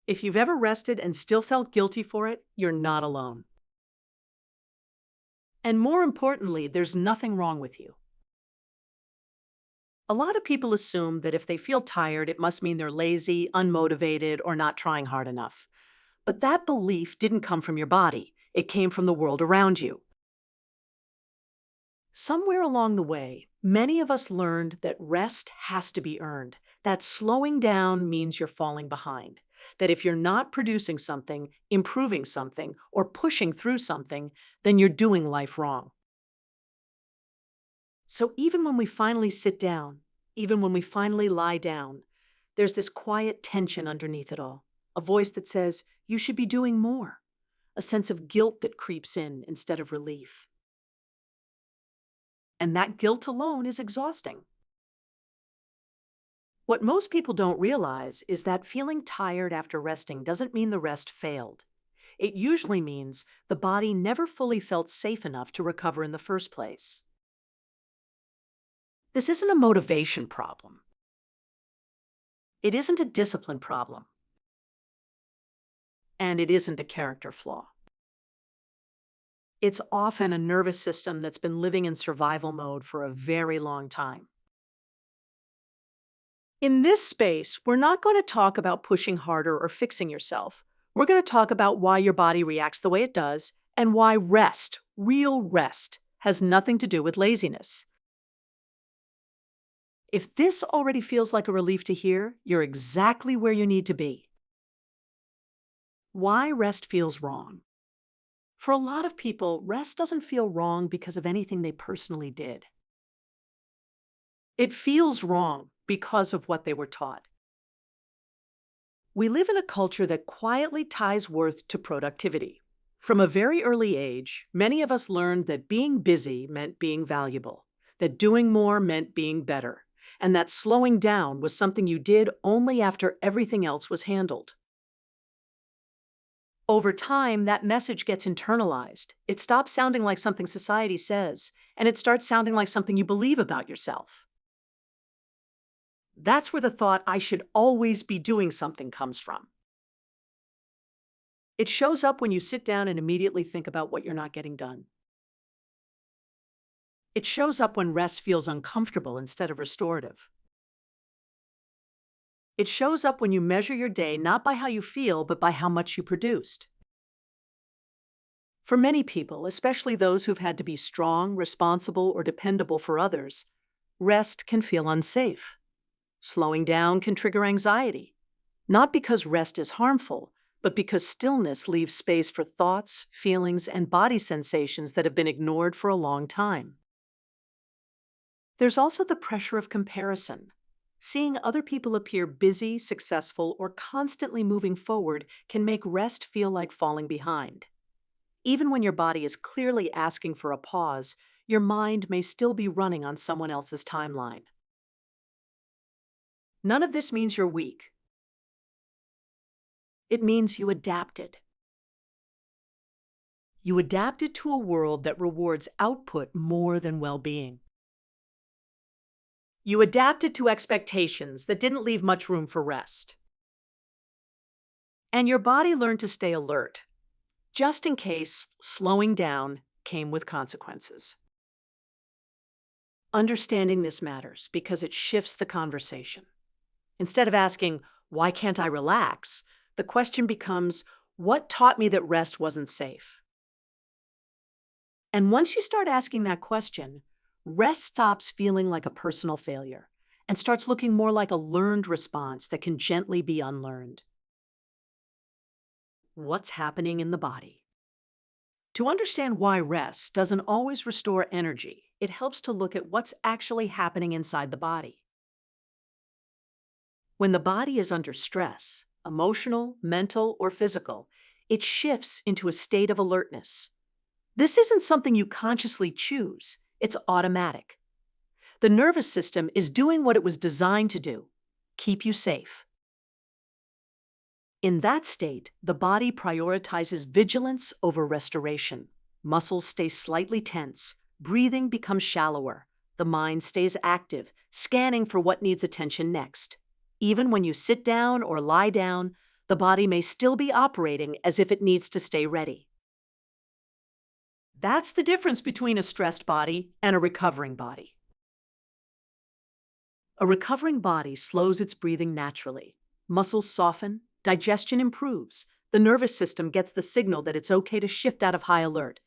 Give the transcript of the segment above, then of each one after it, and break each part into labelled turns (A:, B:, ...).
A: If you've ever rested and still felt guilty for it, you're not alone. And more importantly, there's nothing wrong with you. A lot of people assume that if they feel tired, it must mean they're lazy, unmotivated, or not trying hard enough. But that belief didn't come from your body. It came from the world around you. Somewhere along the way, many of us learned that rest has to be earned, that slowing down means you're falling behind, that if you're not producing something, improving something, or pushing through something, then you're doing life wrong. So even when we finally sit down, even when we finally lie down, there's this quiet tension underneath it all, a voice that says, you should be doing more, a sense of guilt that creeps in instead of relief. And that guilt alone is exhausting. What most people don't realize is that feeling tired after resting doesn't mean the rest failed. It usually means the body never fully felt safe enough to recover in the first place. This isn't a motivation problem. It isn't a discipline problem. And it isn't a character flaw. It's often a nervous system that's been living in survival mode for a very long time. In this space, we're not going to talk about pushing harder or fixing yourself. We're going to talk about why your body reacts the way it does and why rest, real rest, has nothing to do with laziness. If this already feels like a relief to hear, you're exactly where you need to be. Why rest feels wrong. For a lot of people, rest doesn't feel wrong because of anything they personally did. It feels wrong because of what they were taught. We live in a culture that quietly ties worth to productivity. From a very early age, many of us learned that being busy meant being valuable, that doing more meant being better, and that slowing down was something you did only after everything else was handled. Over time, that message gets internalized. It stops sounding like something society says, and it starts sounding like something you believe about yourself. That's where the thought, I should always be doing something, comes from. It shows up when you sit down and immediately think about what you're not getting done. It shows up when rest feels uncomfortable instead of restorative. It shows up when you measure your day not by how you feel, but by how much you produced. For many people, especially those who've had to be strong, responsible, or dependable for others, rest can feel unsafe. Slowing down can trigger anxiety, not because rest is harmful, but because stillness leaves space for thoughts, feelings, and body sensations that have been ignored for a long time. There's also the pressure of comparison. Seeing other people appear busy, successful, or constantly moving forward can make rest feel like falling behind. Even when your body is clearly asking for a pause, your mind may still be running on someone else's timeline. None of this means you're weak. It means you adapted. You adapted to a world that rewards output more than well-being. You adapted to expectations that didn't leave much room for rest. And your body learned to stay alert, just in case slowing down came with consequences. Understanding this matters because it shifts the conversation. Instead of asking, why can't I relax? The question becomes, what taught me that rest wasn't safe? And once you start asking that question, rest stops feeling like a personal failure and starts looking more like a learned response that can gently be unlearned. What's happening in the body? To understand why rest doesn't always restore energy, it helps to look at what's actually happening inside the body. When the body is under stress, emotional, mental, or physical, it shifts into a state of alertness. This isn't something you consciously choose. It's automatic. The nervous system is doing what it was designed to do, keep you safe. In that state, the body prioritizes vigilance over restoration. Muscles stay slightly tense, breathing becomes shallower, the mind stays active, scanning for what needs attention next. Even when you sit down or lie down, The body may still be operating as if it needs to stay ready. That's the difference between a stressed body and a recovering body. A recovering body slows its breathing naturally. Muscles soften, digestion improves. The nervous system gets the signal that it's okay to shift out of high alert.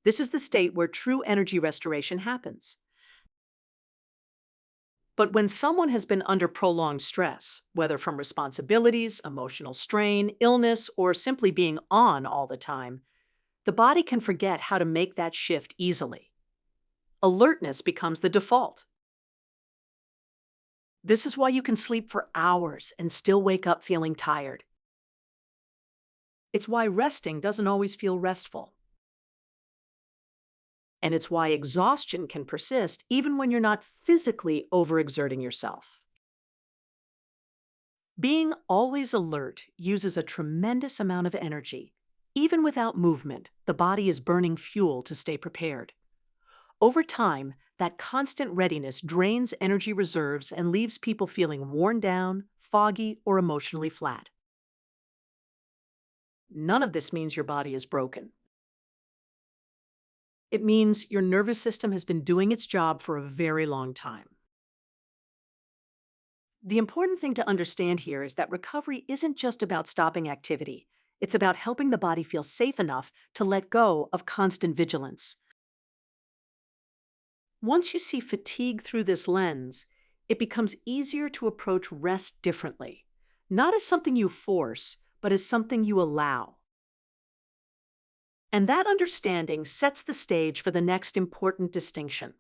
A: This is the state where true energy restoration happens. But when someone has been under prolonged stress, whether from responsibilities, emotional strain, illness, or simply being on all the time, the body can forget how to make that shift easily. Alertness becomes the default. This is why you can sleep for hours and still wake up feeling tired. It's why resting doesn't always feel restful. And it's why exhaustion can persist even when you're not physically overexerting yourself. Being always alert uses a tremendous amount of energy. Even without movement, the body is burning fuel to stay prepared. Over time, that constant readiness drains energy reserves and leaves people feeling worn down, foggy, or emotionally flat. None of this means your body is broken. It means your nervous system has been doing its job for a very long time. The important thing to understand here is that recovery isn't just about stopping activity. It's about helping the body feel safe enough to let go of constant vigilance. Once you see fatigue through this lens, it becomes easier to approach rest differently, not as something you force, but as something you allow. And that understanding sets the stage for the next important distinction: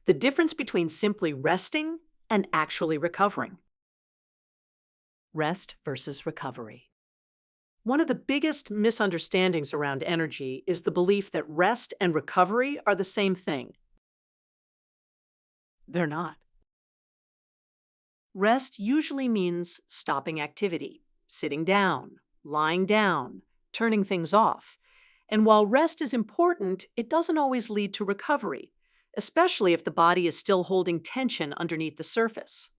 A: the difference between simply resting and actually recovering. Rest versus recovery. One of the biggest misunderstandings around energy is the belief that rest and recovery are the same thing. They're not. Rest usually means stopping activity, sitting down, lying down, turning things off. And while rest is important, it doesn't always lead to recovery, especially if the body is still holding tension underneath the surface.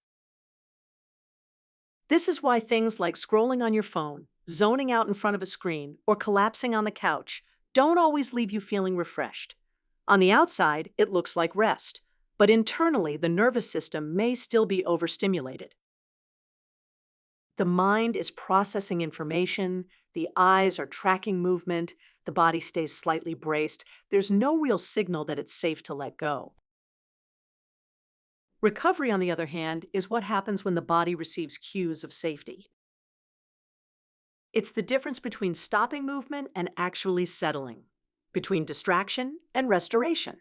A: This is why things like scrolling on your phone, zoning out in front of a screen, or collapsing on the couch don't always leave you feeling refreshed. On the outside, it looks like rest, but internally, the nervous system may still be overstimulated. The mind is processing information, the eyes are tracking movement, the body stays slightly braced. There's no real signal that it's safe to let go. Recovery, on the other hand, is what happens when the body receives cues of safety. It's the difference between stopping movement and actually settling, between distraction and restoration.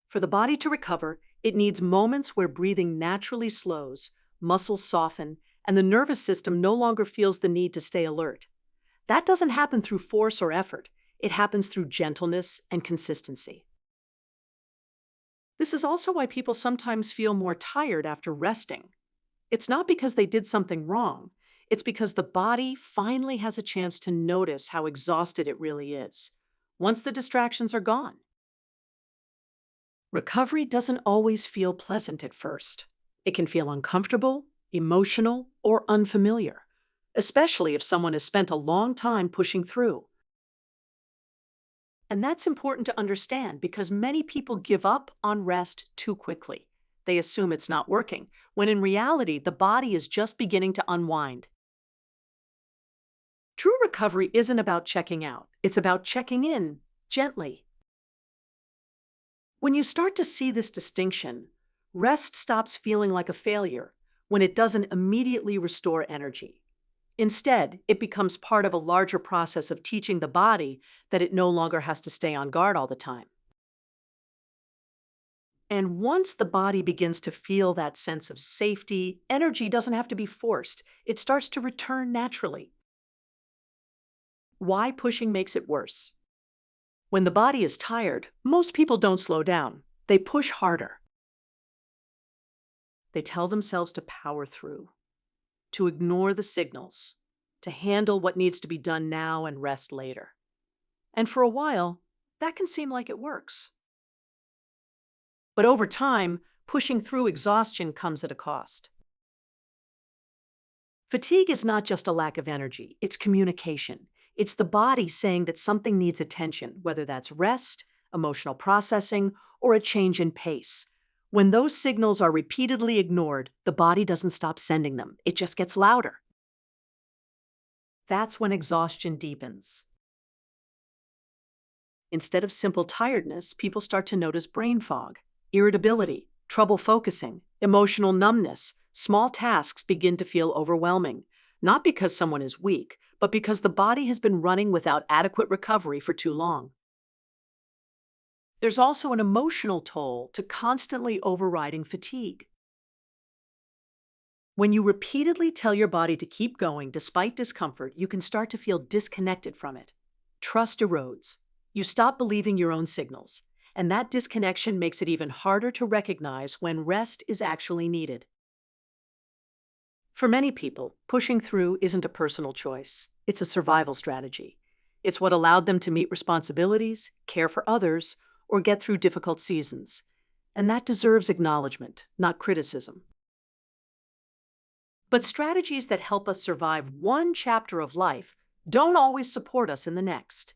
A: For the body to recover, it needs moments where breathing naturally slows, muscles soften, and the nervous system no longer feels the need to stay alert. That doesn't happen through force or effort. It happens through gentleness and consistency. This is also why people sometimes feel more tired after resting. It's not because they did something wrong. It's because the body finally has a chance to notice how exhausted it really is, once the distractions are gone. Recovery doesn't always feel pleasant at first. It can feel uncomfortable, emotional, or unfamiliar, especially if someone has spent a long time pushing through. And that's important to understand because many people give up on rest too quickly. They assume it's not working, when in reality, the body is just beginning to unwind. True recovery isn't about checking out. It's about checking in gently. When you start to see this distinction, rest stops feeling like a failure when it doesn't immediately restore energy. Instead, it becomes part of a larger process of teaching the body that it no longer has to stay on guard all the time. And once the body begins to feel that sense of safety, energy doesn't have to be forced. It starts to return naturally. Why pushing makes it worse? When the body is tired, most people don't slow down. They push harder. They tell themselves to power through, to ignore the signals, to handle what needs to be done now and rest later. And for a while, that can seem like it works. But over time, pushing through exhaustion comes at a cost. Fatigue is not just a lack of energy, it's communication. It's the body saying that something needs attention, whether that's rest, emotional processing, or a change in pace. When those signals are repeatedly ignored, the body doesn't stop sending them, it just gets louder. That's when exhaustion deepens. Instead of simple tiredness, people start to notice brain fog, irritability, trouble focusing, emotional numbness. Small tasks begin to feel overwhelming, not because someone is weak, but because the body has been running without adequate recovery for too long. There's also an emotional toll to constantly overriding fatigue. When you repeatedly tell your body to keep going despite discomfort, you can start to feel disconnected from it. Trust erodes. You stop believing your own signals, and that disconnection makes it even harder to recognize when rest is actually needed. For many people, pushing through isn't a personal choice. It's a survival strategy. It's what allowed them to meet responsibilities, care for others, or get through difficult seasons. And that deserves acknowledgement, not criticism. But strategies that help us survive one chapter of life don't always support us in the next.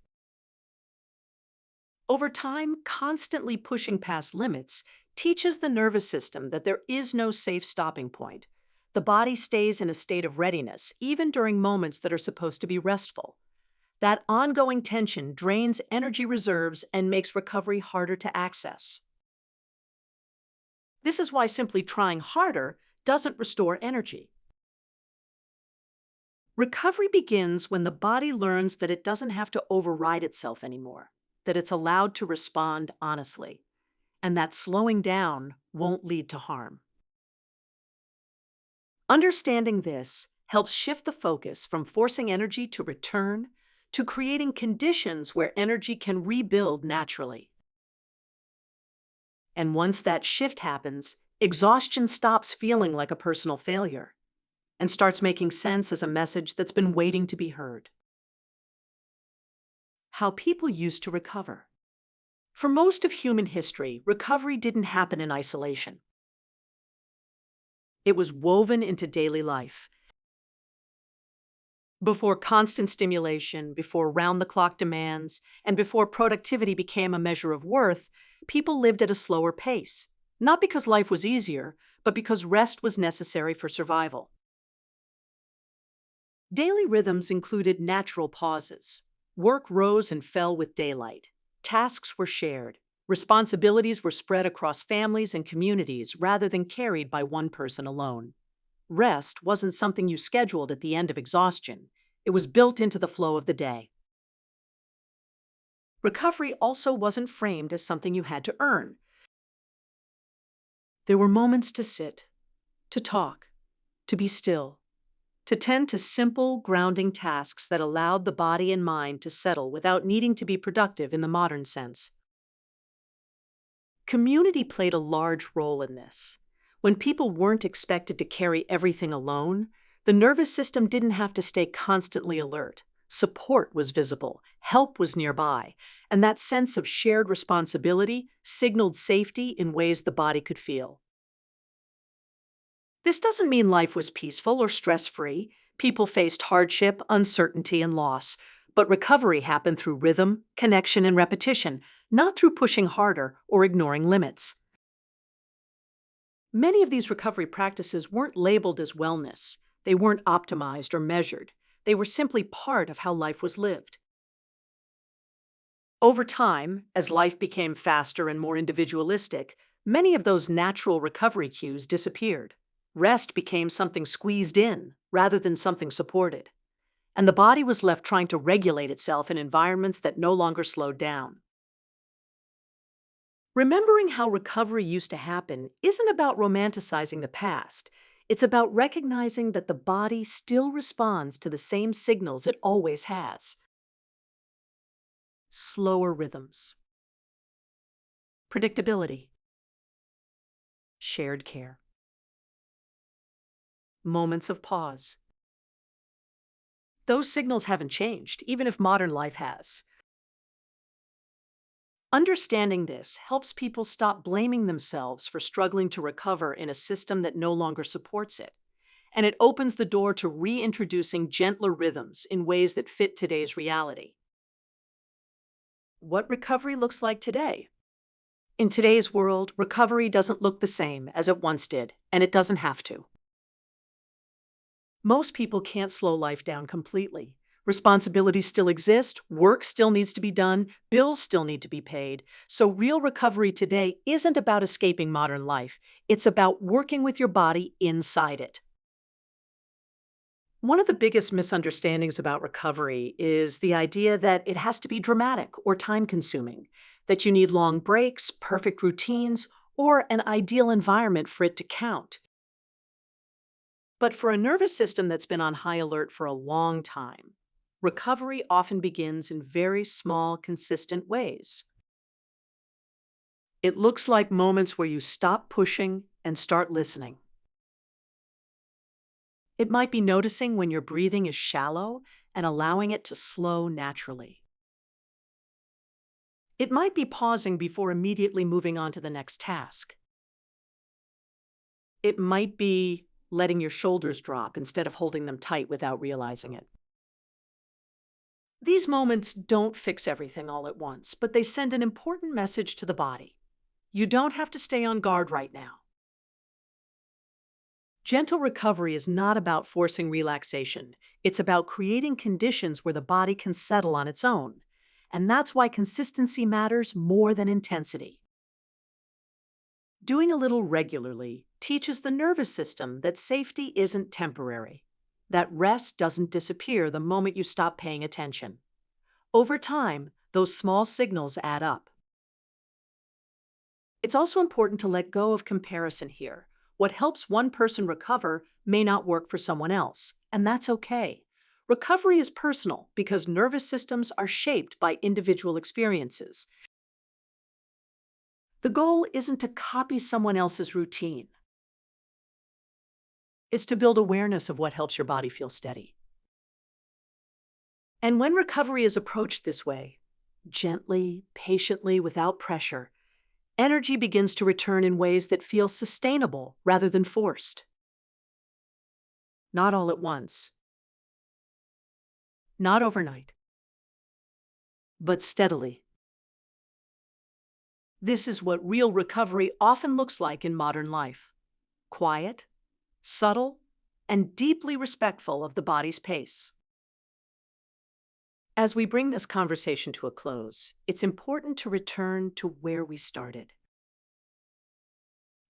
A: Over time, constantly pushing past limits teaches the nervous system that there is no safe stopping point. The body stays in a state of readiness, even during moments that are supposed to be restful. That ongoing tension drains energy reserves and makes recovery harder to access. This is why simply trying harder doesn't restore energy. Recovery begins when the body learns that it doesn't have to override itself anymore, that it's allowed to respond honestly, and that slowing down won't lead to harm. Understanding this helps shift the focus from forcing energy to return to creating conditions where energy can rebuild naturally. And once that shift happens, exhaustion stops feeling like a personal failure and starts making sense as a message that's been waiting to be heard. How people used to recover. For most of human history, recovery didn't happen in isolation. It was woven into daily life. Before constant stimulation, before round-the-clock demands, and before productivity became a measure of worth, people lived at a slower pace, not because life was easier, but because rest was necessary for survival. Daily rhythms included natural pauses. Work rose and fell with daylight. Tasks were shared. Responsibilities were spread across families and communities rather than carried by one person alone. Rest wasn't something you scheduled at the end of exhaustion. It was built into the flow of the day. Recovery also wasn't framed as something you had to earn. There were moments to sit, to talk, to be still, to tend to simple, grounding tasks that allowed the body and mind to settle without needing to be productive in the modern sense. Community played a large role in this. When people weren't expected to carry everything alone, the nervous system didn't have to stay constantly alert. Support was visible, help was nearby, and that sense of shared responsibility signaled safety in ways the body could feel. This doesn't mean life was peaceful or stress-free. People faced hardship, uncertainty, and loss. But recovery happened through rhythm, connection, and repetition, not through pushing harder or ignoring limits. Many of these recovery practices weren't labeled as wellness. They weren't optimized or measured. They were simply part of how life was lived. Over time, as life became faster and more individualistic, many of those natural recovery cues disappeared. Rest became something squeezed in rather than something supported. And the body was left trying to regulate itself in environments that no longer slowed down. Remembering how recovery used to happen isn't about romanticizing the past. It's about recognizing that the body still responds to the same signals it always has. Slower rhythms. Predictability. Shared care. Moments of pause. Those signals haven't changed, even if modern life has. Understanding this helps people stop blaming themselves for struggling to recover in a system that no longer supports it. and it opens the door to reintroducing gentler rhythms in ways that fit today's reality. What recovery looks like today. In today's world, recovery doesn't look the same as it once did, and it doesn't have to. Most people can't slow life down completely. Responsibilities still exist, work still needs to be done, bills still need to be paid. So real recovery today isn't about escaping modern life. It's about working with your body inside it. One of the biggest misunderstandings about recovery is the idea that it has to be dramatic or time-consuming, that you need long breaks, perfect routines, or an ideal environment for it to count. But for a nervous system that's been on high alert for a long time, recovery often begins in very small, consistent ways. It looks like moments where you stop pushing and start listening. It might be noticing when your breathing is shallow and allowing it to slow naturally. It might be pausing before immediately moving on to the next task. It might be letting your shoulders drop instead of holding them tight without realizing it. These moments don't fix everything all at once, but they send an important message to the body. You don't have to stay on guard right now. Gentle recovery is not about forcing relaxation. It's about creating conditions where the body can settle on its own. And that's why consistency matters more than intensity. Doing a little regularly teaches the nervous system that safety isn't temporary, that rest doesn't disappear the moment you stop paying attention. Over time, those small signals add up. It's also important to let go of comparison here. What helps one person recover may not work for someone else, and that's okay. Recovery is personal because nervous systems are shaped by individual experiences. The goal isn't to copy someone else's routine. It's to build awareness of what helps your body feel steady. And when recovery is approached this way, gently, patiently, without pressure, energy begins to return in ways that feel sustainable rather than forced. Not all at once. Not overnight. But steadily. This is what real recovery often looks like in modern life. Quiet, subtle, and deeply respectful of the body's pace. As we bring this conversation to a close, it's important to return to where we started.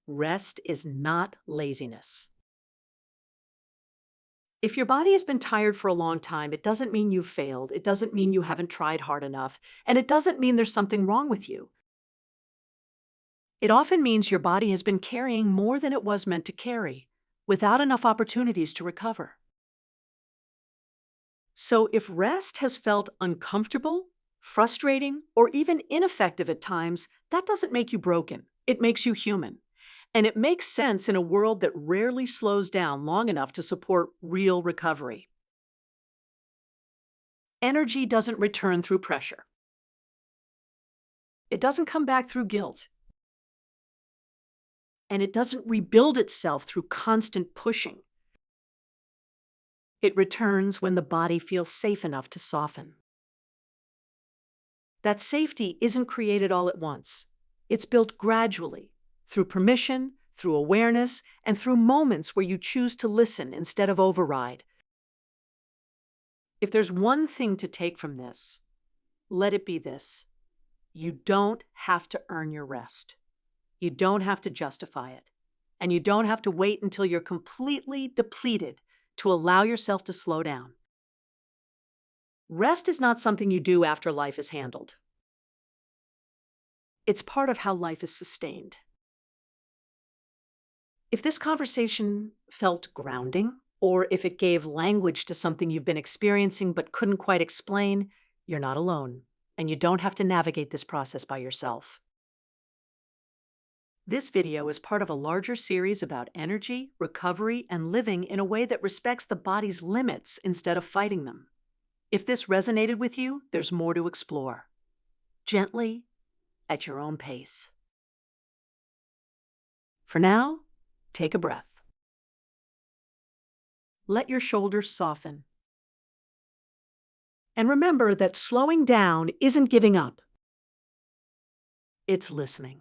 A: Rest is not laziness. If your body has been tired for a long time, it doesn't mean you've failed, it doesn't mean you haven't tried hard enough, and it doesn't mean there's something wrong with you. It often means your body has been carrying more than it was meant to carry, without enough opportunities to recover. So if rest has felt uncomfortable, frustrating, or even ineffective at times, that doesn't make you broken. It makes you human. And it makes sense in a world that rarely slows down long enough to support real recovery. Energy doesn't return through pressure. It doesn't come back through guilt. And it doesn't rebuild itself through constant pushing. It returns when the body feels safe enough to soften. That safety isn't created all at once. It's built gradually, through permission, through awareness, and through moments where you choose to listen instead of override. If there's one thing to take from this, let it be this. You don't have to earn your rest. You don't have to justify it. And you don't have to wait until you're completely depleted to allow yourself to slow down. Rest is not something you do after life is handled. It's part of how life is sustained. If this conversation felt grounding, or if it gave language to something you've been experiencing but couldn't quite explain, you're not alone, and you don't have to navigate this process by yourself. This video is part of a larger series about energy, recovery, and living in a way that respects the body's limits instead of fighting them. If this resonated with you, there's more to explore. Gently, at your own pace. For now, take a breath. Let your shoulders soften. And remember that slowing down isn't giving up. It's listening.